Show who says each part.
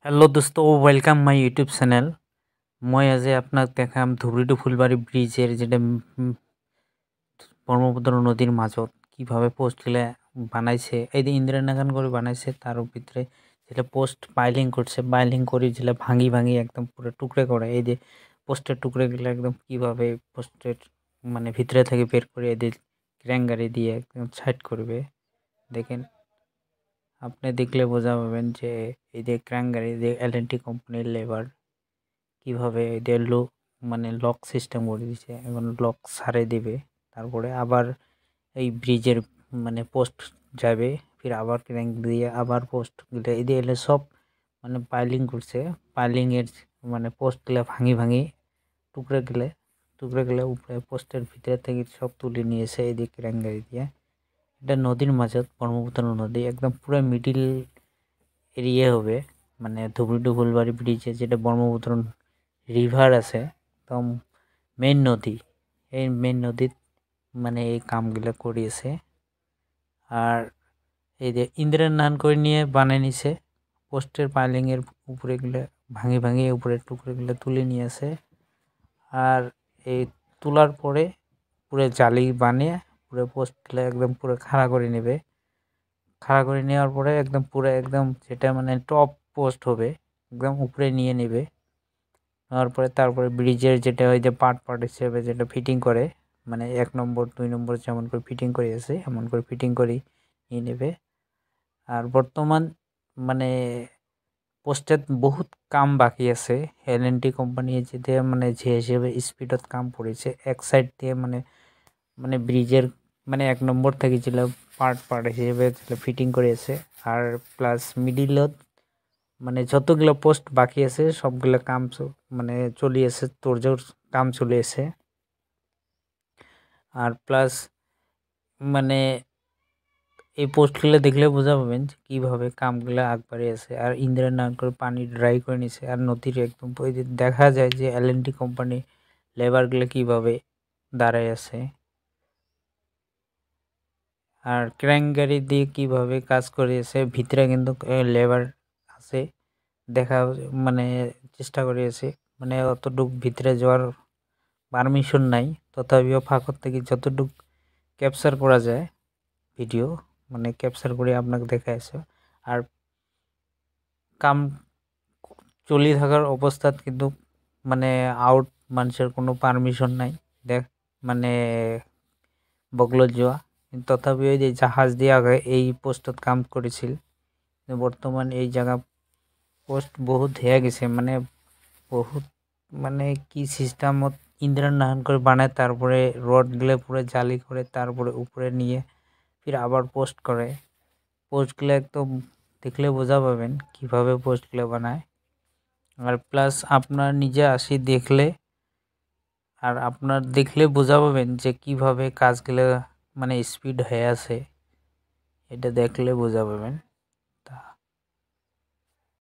Speaker 1: Hello दोस्तों, welcome my YouTube channel. मैं आज आपनाक देखाम धुबरी टू फुलबाड़ी ब्रिजेर जेटा ब्रह्मपुत्र नदीर माझत কিভাবে পোস্টগুলা বানাইছে। এই যে ইন্দিরা নাগান করে বানাইছে, তার ভিতরে যেটা পোস্ট পাইলিং করছে, পাইলিং করে যেটা ভাঙি ভাঙি একদম পুরো টুকরে করে, এই যে পোস্টের টুকরেগুলো একদম কিভাবে পোস্টের মানে ভিতরে থেকে বের করে এদের ক্র্যাং গাড়ি দিয়ে একদম সাইড করবে। দেখেন, আপনি দেখলে বোঝা পাবেন যে এই যে ক্র্যাং গাড়ি যে এল&টি কোম্পানির লেবার কিভাবে এদের মানে লক সিস্টেম করে দিছে। এখন লক সারে দিবে, তারপরে আবার এই ব্রিজের মানে পোস্ট যাবে, ফির আবার ক্র্যাঙ্ক দিয়ে আবার পোস্ট এদের এলে সব মানে পাইলিং করছে। পাইলিং এর মানে পোস্টগুলো ভাঙি ভাঙি টুকরে গেলে উপরে পোস্টের ভিতরে থেকে সব তুলে নিয়েছে এই দিকে ক্র্যাঙ্ক গাড়ি দিয়ে। এটা নদীর মাঝত ব্রহ্মপুত্র নদী, একদম পুরো মিডিল এরিয়া হবে, মানে ধুবড়ি টু ফুলবাড়ি ব্রিজে যেটা ব্রহ্মপুত্র রিভার আছে, একদম মেইন নদী। এই মেইন নদীত মানে এই কামগুলো করিয়েছে। আর এই যে ইন্দিরা নান করে নিয়ে বানিয়ে নিছে পোস্টের পাইলিংয়ের উপরে গুলো ভাঙি ভাঙি উপরে টুকরোগুলো তুলে নিয়েছে। আর এই তোলার পরে পুরো জালি বানিয়ে পুরো পোস্টগুলো একদম পুরো খাড়া করে নেবে। খাড়া করে নেওয়ার পরে একদম পুরো একদম যেটা মানে টপ পোস্ট হবে একদম উপরে নিয়ে নেবে। নেওয়ার পরে তারপরে ব্রিজের যেটা ওই যে পার্ট হিসেবে যেটা ফিটিং করে, মানে 1 নম্বর 2 নম্বর যেমন করে ফিটিং করে আছে এমন করে ফিটিং করে নিয়ে নেবে। আর বর্তমান মানে পোস্টের বহুত কাম বাকি আছে। এল&টি কোম্পানি যেতে মানে যে হিসেবে স্পিডত কাম করেছে, এক সাইড দিয়ে মানে মানে ব্রিজের মানে 1 নম্বর থেকে যেগুলো পার্ট হিসেবে ফিটিং করেছে। আর প্লাস মিডিলত মানে যতগুলো পোস্ট বাকি আছে সবগুলো কাম মানে চলিয়েছে, তোড়জোড় কাম চলিয়েছে। আর প্লাস মানে এই পোস্টগুলো দেখলে বোঝা পাবেন যে কীভাবে কামগুলো আগবাড়ি আছে। আর ইন্দিরা নান করে পানি ড্রাই করে নিছে, আর নদীর একদম দেখা যায় যে এল&টি কোম্পানি লেবারগুলো কীভাবে দাঁড়ায় আছে। আর ক্র্যাঙ্ক গাড়ি দিয়ে কীভাবে কাজ করিয়েছে, ভিতরে কিন্তু লেবার আছে দেখা মানে চেষ্টা করিয়েছে, মানে অতটুক ভিতরে যাওয়ার পারমিশন নাই, তথাপিও ফাঁকর থেকে যতটুক ক্যাপচার করা যায় ভিডিও মানে ক্যাপচার করে আপনাকে দেখাইছে। আর কাম চলি থাকার অবস্থাত কিন্তু মানে আউট মানুষের কোনো পারমিশন নাই দেখ মানে বগলত যাওয়া। তথাপিও যে জাহাজ দিয়ে আগে এই পোস্টত কাম করেছিল, বর্তমান এই জায়গা পোস্ট বহুত হয়ে গেছে, মানে বহুত মানে কি সিস্টেমত ইন্দিরা নাহান করে বানায়, তারপরে রডগুলো পুরো জালি করে তারপরে উপরে নিয়ে ফির আবার পোস্ট করে। পোস্টগুলো একদম দেখলে বোঝা পাবেন কীভাবে পোস্টগুলো বানায়। আর প্লাস আপনার নিজে আসি দেখলে আর আপনার দেখলে বোঝা পাবেন যে কীভাবে কাজগুলো মানে স্পিড হয়ে আছে, এটা দেখলে বোঝা পাবেন।